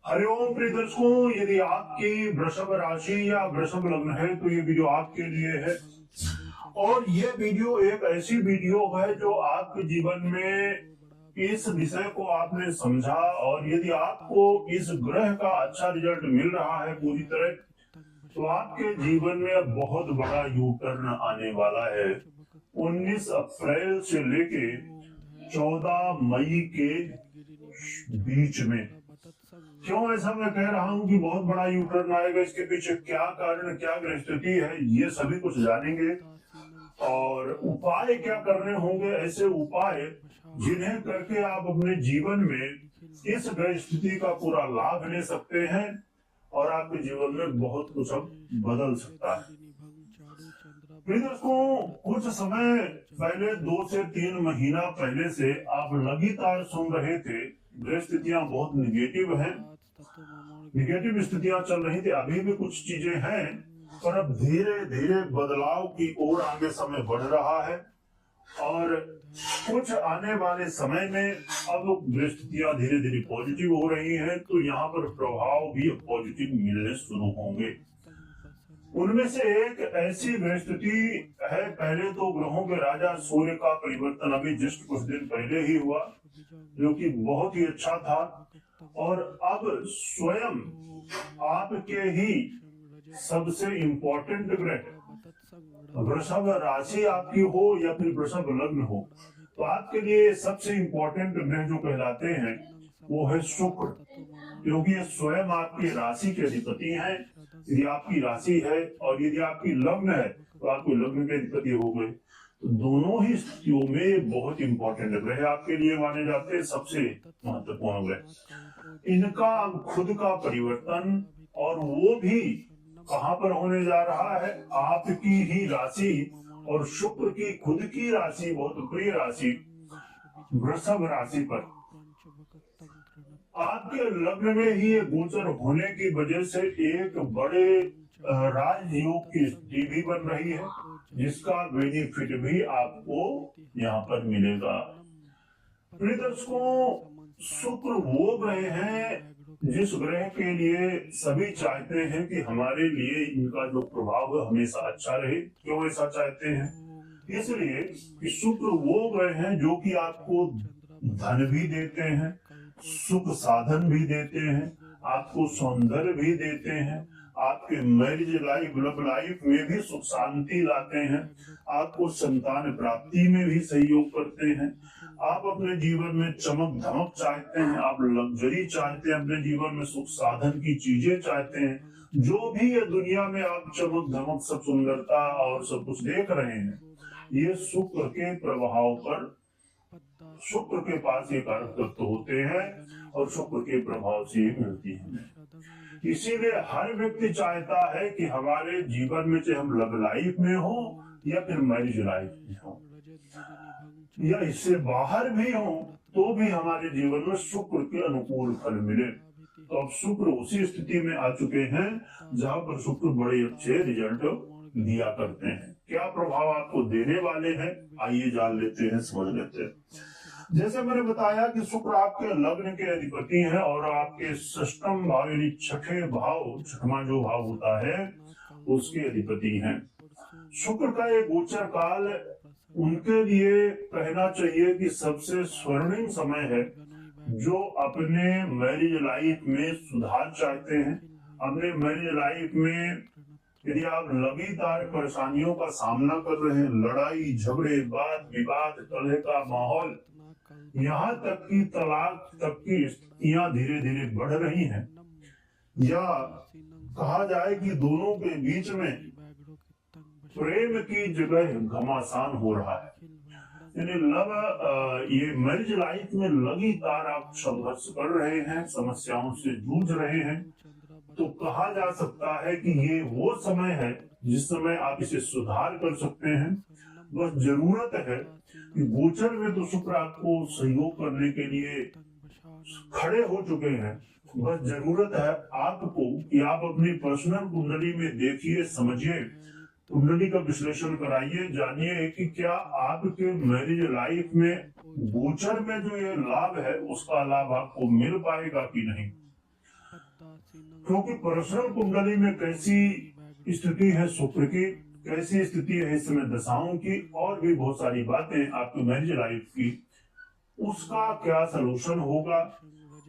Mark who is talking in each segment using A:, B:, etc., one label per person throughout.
A: हरिओम प्रिय दर्शकों, यदि आपकी वृषभ राशि या वृषभ लग्न है तो ये वीडियो आपके लिए है। और ये वीडियो एक ऐसी वीडियो है जो आपके जीवन में इस विषय को आपने समझा, और यदि आपको इस ग्रह का अच्छा रिजल्ट मिल रहा है पूरी तरह, तो आपके जीवन में बहुत बड़ा यू टर्न आने वाला है। 19 अप्रैल से लेके 14 मई के बीच में। क्यों ऐसा मैं कह रहा हूं कि बहुत बड़ा यू टर्न आएगा, इसके पीछे क्या कारण, क्या ग्रहस्थिति है, ये सभी कुछ जानेंगे। और उपाय क्या करने होंगे, ऐसे उपाय जिन्हें करके आप अपने जीवन में इस ग्रहस्थिति का पूरा लाभ ले सकते हैं और आपके जीवन में बहुत कुछ अब बदल सकता है। प्रिय दोस्तों, कुछ समय पहले 2 से 3 महीना पहले से आप लगातार सुन रहे थे ग्रह स्थितियां बहुत निगेटिव हैं, निगेटिव स्थितियां चल रही थी। अभी भी कुछ चीजें हैं, पर अब धीरे धीरे बदलाव की ओर आगे समय बढ़ रहा है। और कुछ आने वाले समय में अब ग्रह स्थितियां धीरे धीरे पॉजिटिव हो रही हैं, तो यहाँ पर प्रभाव भी पॉजिटिव मिलने शुरू होंगे। उनमें से एक ऐसी ग्रह स्थिति है, पहले तो ग्रहों के राजा सूर्य का परिवर्तन अभी जस्ट कुछ दिन पहले ही हुआ, जो कि बहुत ही अच्छा था। और अब स्वयं आपके ही सबसे इंपॉर्टेंट ग्रह, वृषभ राशि आपकी हो या फिर वृषभ लग्न हो, तो आपके लिए सबसे इंपॉर्टेंट ग्रह जो कहलाते हैं वो है शुक्र, क्योंकि ये स्वयं आपकी राशि के अधिपति हैं। यदि आपकी राशि है और यदि आपकी लग्न है तो आपके लग्न के अधिपति हो गए। तो दोनों ही स्थितियों में बहुत इंपॉर्टेंट ग्रह आपके लिए माने जाते हैं, सबसे महत्वपूर्ण ग्रह। इनका अब खुद का परिवर्तन, और वो भी कहां पर होने जा रहा है, आपकी ही राशि और शुक्र की खुद की राशि, बहुत प्रिय राशि वृषभ राशि पर। आपके लग्न में ही गोचर होने की वजह से एक बड़े राजयोग की स्थिति भी बन रही है, जिसका बेनिफिट भी आपको यहाँ पर मिलेगा। प्रिय दर्शकों, शुक्र वो ग्रह है जिस ग्रह के लिए सभी चाहते हैं कि हमारे लिए इनका जो प्रभाव है हमेशा अच्छा रहे। क्यों ऐसा चाहते हैं? इसलिए कि शुक्र वो ग्रह है जो कि आपको धन भी देते हैं, सुख साधन भी देते हैं, आपको सौंदर्य भी देते हैं, आपके मैरिज लाइफ, लव लाइफ में भी सुख शांति लाते हैं, आपको संतान प्राप्ति में भी सहयोग करते हैं। आप अपने जीवन में चमक धमक चाहते हैं, आप लग्जरी चाहते हैं, अपने जीवन में सुख साधन की चीजें चाहते हैं, जो भी ये दुनिया में आप चमक धमक, सब सुंदरता और सब कुछ देख रहे हैं, ये शुक्र के प्रभाव पर, शुक्र के पास ये कारक तत्व होते हैं और शुक्र के प्रभाव से मिलती है। इसीलिए हर व्यक्ति चाहता है कि हमारे जीवन में, चाहे हम लव लाइफ में हो या फिर मैरिज लाइफ में हो या इससे बाहर भी हो, तो भी हमारे जीवन में शुक्र के अनुकूल फल मिले। तो अब शुक्र उसी स्थिति में आ चुके हैं जहां पर शुक्र बड़े अच्छे रिजल्ट दिया करते हैं। क्या प्रभाव आपको देने वाले हैं, आइए जान लेते हैं, समझ लेते हैं। जैसे मैंने बताया कि शुक्र आपके लग्न के अधिपति हैं और आपके षष्ठम भाव यानी छठे भाव, छठवां जो भाव होता है उसके अधिपति हैं। शुक्र का ये गोचर काल उनके लिए कहना चाहिए कि सबसे स्वर्णिम समय है, जो अपने मैरिज लाइफ में सुधार चाहते हैं। अपने मैरिज लाइफ में यदि आप लगातार परेशानियों का सामना कर रहे हैं, लड़ाई झगड़े, वाद विवाद, कलह का माहौल, यहाँ तक कि तलाक तक की स्थितियां धीरे धीरे बढ़ रही हैं, या कहा जाए कि दोनों के बीच में प्रेम की जगह घमासान हो रहा है, यानी ये मैरिज लाइफ में लगातार आप संघर्ष कर रहे हैं, समस्याओं से जूझ रहे हैं, तो कहा जा सकता है कि ये वो समय है जिस समय आप इसे सुधार कर सकते हैं। बस जरूरत है कि गोचर में तो शुक्र आपको सहयोग करने के लिए खड़े हो चुके हैं। बस जरूरत है आपको कि आप अपनी पर्सनल कुंडली में देखिए, समझिए, कुंडली का विश्लेषण कराइए, जानिए कि क्या आपके मैरिज लाइफ में गोचर में जो ये लाभ है उसका लाभ आपको मिल पाएगा कि नहीं। क्योंकि पर्सनल कुंडली में कैसी स्थिति है शुक्र की, कैसी स्थिति है इस समय दशाओं की, और भी बहुत सारी बातें आपकी मैरिज लाइफ की, उसका क्या सलूशन होगा,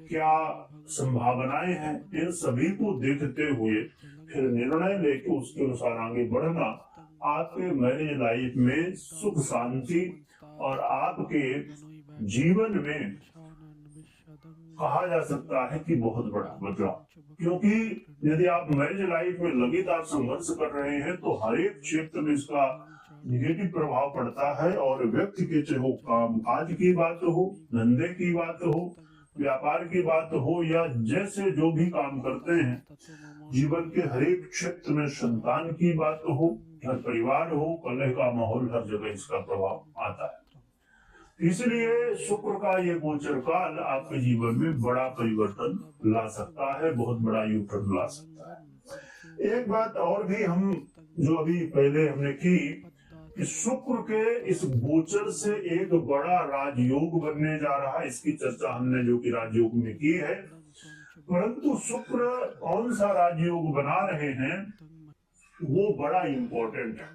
A: क्या संभावनाएं हैं, इन सभी को देखते हुए फिर निर्णय लेके उसके अनुसार आगे बढ़ना आपके मैरिज लाइफ में सुख शांति और आपके जीवन में कहा जा सकता है कि बहुत बड़ा बदलाव। क्योंकि यदि आप मैरिज लाइफ में लगातार संघर्ष कर रहे हैं तो हर एक क्षेत्र में इसका निगेटिव प्रभाव पड़ता है, और व्यक्ति के चाहे काम काज की बात हो, धंधे की बात हो, व्यापार की बात हो, या जैसे जो भी काम करते हैं, जीवन के हर एक क्षेत्र में संतान की बात हो, घर परिवार हो, कलह का माहौल, हर जगह इसका प्रभाव आता है। इसलिए शुक्र का ये गोचर काल आपके जीवन में बड़ा परिवर्तन ला सकता है, बहुत बड़ा यूटर्न ला सकता है। एक बात और भी हम जो अभी पहले हमने की कि शुक्र के इस गोचर से एक बड़ा राजयोग बनने जा रहा है, इसकी चर्चा हमने जो कि राजयोग में की है। परंतु शुक्र कौन सा राजयोग बना रहे हैं वो बड़ा इंपॉर्टेंट है,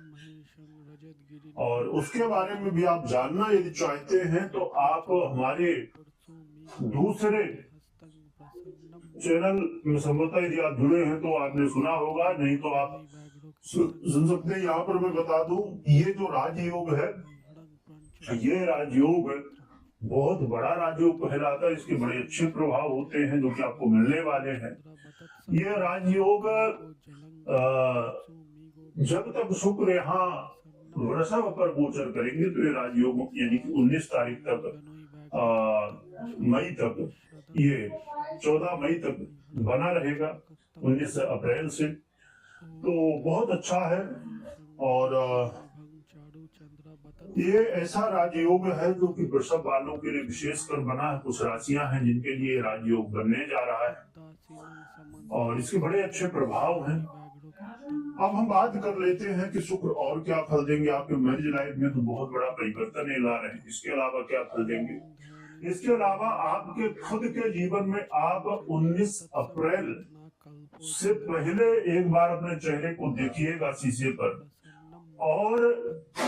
A: और उसके बारे में भी आप जानना यदि चाहते हैं तो आप हमारे दूसरे चैनल में संभवतः यदि आप जुड़े हैं तो आपने सुना होगा, नहीं तो आप सुन सकते हैं। यहाँ पर मैं बता दूं, ये जो राजयोग है, ये राजयोग बहुत बड़ा राजयोग कहलाता है, इसके बड़े अच्छे प्रभाव होते हैं जो कि आपको मिलने वाले हैं। ये राजयोग जब तक शुक्र यहाँ वृषभ पर गोचर करेंगे तो ये राजयोग यानी कि 19 तारीख तक मई तक, ये 14 मई तक बना रहेगा, 19 अप्रैल से, तो बहुत अच्छा है। और ये ऐसा राजयोग है जो कि वृषभ वालों के लिए विशेषकर बना है। कुछ राशियां हैं जिनके लिए राजयोग बनने जा रहा है और इसके बड़े अच्छे प्रभाव हैं। अब हम बात कर लेते हैं कि शुक्र और क्या फल देंगे आपके मैरिज लाइफ में, तो बहुत बड़ा परिवर्तन ला रहे हैं। इसके अलावा क्या फल देंगे? इसके अलावा आपके खुद के जीवन में आप 19 अप्रैल से पहले एक बार अपने चेहरे को देखिएगा शीशे पर, और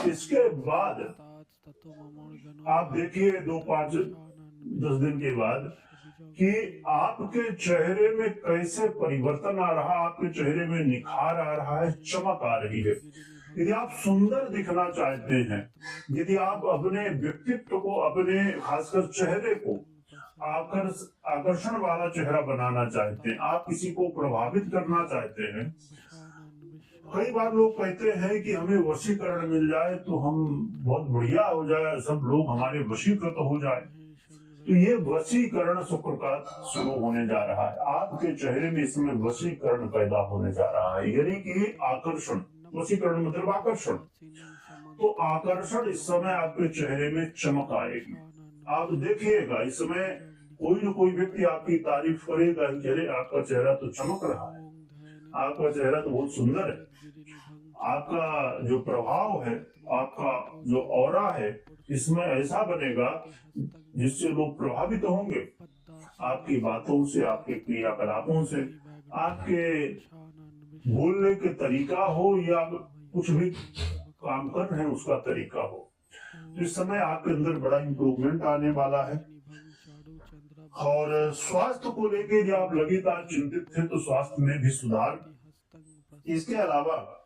A: इसके बाद आप देखिए 2-5-10 दिन के बाद कि आपके चेहरे में कैसे परिवर्तन आ रहा है, आपके चेहरे में निखार आ रहा है, चमक आ रही है। यदि आप सुंदर दिखना चाहते हैं, यदि आप अपने व्यक्तित्व को, अपने खासकर चेहरे को आकर्षण वाला चेहरा बनाना चाहते हैं, आप किसी को प्रभावित करना चाहते हैं, कई बार लोग कहते हैं कि हमें वशीकरण मिल जाए तो हम बहुत बढ़िया हो जाए, सब लोग हमारे वशीकृत हो जाए। तो ये वशीकरण शुक्र का शुरू होने जा रहा है। आपके चेहरे में इसमें वशीकरण पैदा होने जा रहा है, यानी कि आकर्षण। वशीकरण मतलब आकर्षण। तो आकर्षण इस समय आपके चेहरे में चमक आएगी। आप देखिएगा इस समय कोई न कोई व्यक्ति आपकी तारीफ करेगा, अरे आपका चेहरा तो चमक रहा है, आपका चेहरा तो बहुत सुंदर है, आपका जो प्रभाव है, आपका जो ऑरा है, इसमें ऐसा बनेगा जिससे लोग प्रभावित होंगे आपकी बातों से, आपके क्रियाकलापों से, आपके बोलने के तरीका हो या कुछ भी काम कर रहे हैं उसका तरीका हो। तो इस समय आपके अंदर बड़ा इंप्रूवमेंट आने वाला है। और स्वास्थ्य को लेकर यदि आप लगातार चिंतित थे तो स्वास्थ्य में भी सुधार। इसके अलावा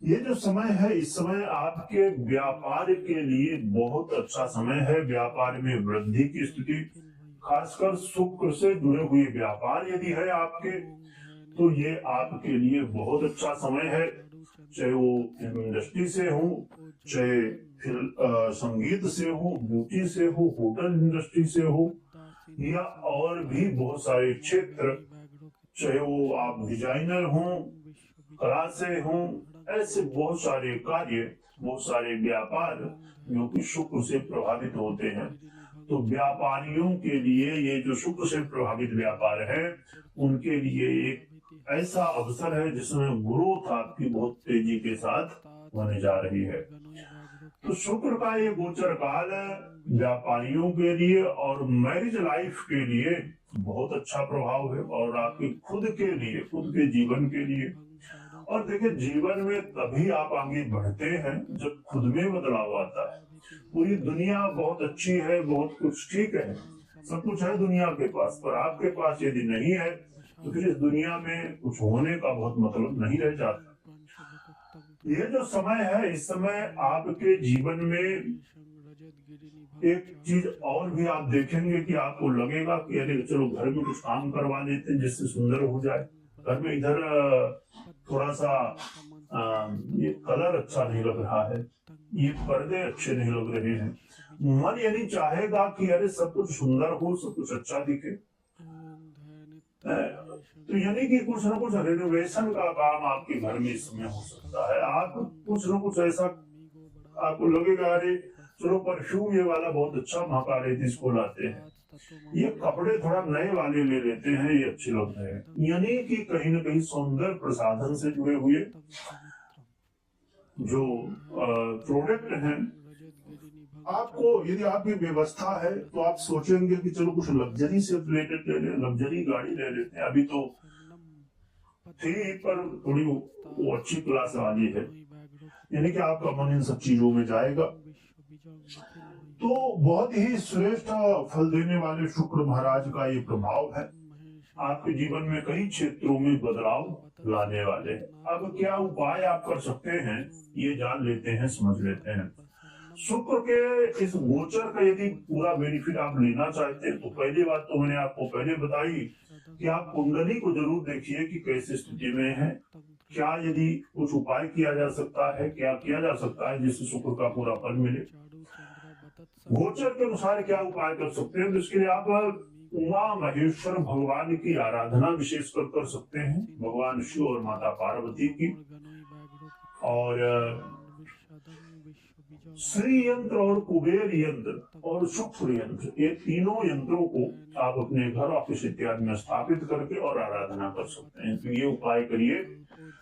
A: ये जो समय है, इस समय आपके व्यापार के लिए बहुत अच्छा समय है। व्यापार में वृद्धि की स्थिति, खासकर शुक्र से जुड़े हुए व्यापार यदि है आपके, तो ये आपके लिए बहुत अच्छा समय है। चाहे वो फिल्म इंडस्ट्री से हो, चाहे संगीत से हो, ब्यूटी से हो, होटल इंडस्ट्री से हो, या और भी बहुत सारे क्षेत्र, चाहे वो आप डिजाइनर हो, कला से हो, ऐसे बहुत सारे कार्य, बहुत सारे व्यापार जो कि शुक्र से प्रभावित होते हैं। तो व्यापारियों के लिए ये जो शुक्र से प्रभावित व्यापार है, उनके लिए एक ऐसा अवसर है जिसमें ग्रोथ आपकी बहुत तेजी के साथ होने जा रही है। तो शुक्र का ये गोचर काल व्यापारियों के लिए और मैरिज लाइफ के लिए बहुत अच्छा प्रभाव है, और आपके खुद के लिए, खुद के जीवन के लिए। और देखिए, जीवन में तभी आप आगे बढ़ते हैं जब खुद में बदलाव आता है। पूरी दुनिया बहुत अच्छी है, बहुत कुछ ठीक है, सब कुछ है दुनिया के पास, पर आपके पास यदि नहीं है तो फिर इस दुनिया में कुछ होने का बहुत मतलब नहीं रह जाता। ये जो समय है, इस समय आपके जीवन में एक चीज और भी आप देखेंगे कि आपको लगेगा कि अरे चलो घर में कुछ काम करवा लेते हैं जिससे सुंदर हो जाए। घर में इधर थोड़ा सा ये कलर अच्छा नहीं लग रहा है, ये पर्दे अच्छे नहीं लग रहे हैं। मन यानी चाहेगा कि अरे सब कुछ सुंदर हो, सब कुछ अच्छा दिखे। तो यानी कि कुछ ना कुछ रेनोवेशन का काम आपके घर में इस समय हो सकता है। आप कुछ ना कुछ ऐसा आपको लगेगा, अरे चलो परफ्यूम ये वाला बहुत अच्छा महका रहे थे, इसको लाते हैं। ये कपड़े थोड़ा नए वाले ले लेते हैं, ये अच्छे लग रहे हैं। यानी कि कहीं ना कहीं सौंदर्य प्रसाधन से जुड़े हुए जो प्रोडक्ट हैं, आपको यदि आपकी व्यवस्था है तो आप सोचेंगे कि चलो कुछ लग्जरी से रिलेटेड ले लें, लग्जरी गाड़ी ले लेते हैं। अभी तो थी पर थोड़ी वो अच्छी क्लास वाली है, यानी कि आपका मन इन सब चीजों में जाएगा। तो बहुत ही श्रेष्ठ फल देने वाले शुक्र महाराज का ये प्रभाव है, आपके जीवन में कई क्षेत्रों में बदलाव लाने वाले। अब क्या उपाय आप कर सकते हैं, ये जान लेते हैं, समझ लेते हैं। शुक्र के इस गोचर का यदि पूरा बेनिफिट आप लेना चाहते हैं तो पहली बात तो मैंने आपको पहले बताई कि आप कुंडली को जरूर देखिए कि कैसी स्थिति में है, क्या यदि कुछ उपाय किया जा सकता है, क्या किया जा सकता है जिससे शुक्र का पूरा फल मिले। गोचर के अनुसार क्या उपाय कर सकते हैं, तो इसके लिए आप उमा महेश्वर भगवान की आराधना विशेषकर कर सकते हैं, भगवान शिव और माता पार्वती की। और श्री यंत्र और कुबेर यंत्र और शुक्र यंत्र, ये तीनों यंत्रों को आप अपने घर, ऑफिस इत्यादि में स्थापित करके और आराधना कर सकते हैं। तो ये उपाय करिए,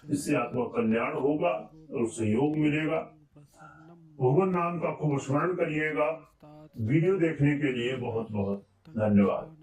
A: इससे आपका कल्याण होगा और सहयोग मिलेगा। भगवान नाम का खूब स्मरण करिएगा। वीडियो देखने के लिए बहुत बहुत धन्यवाद।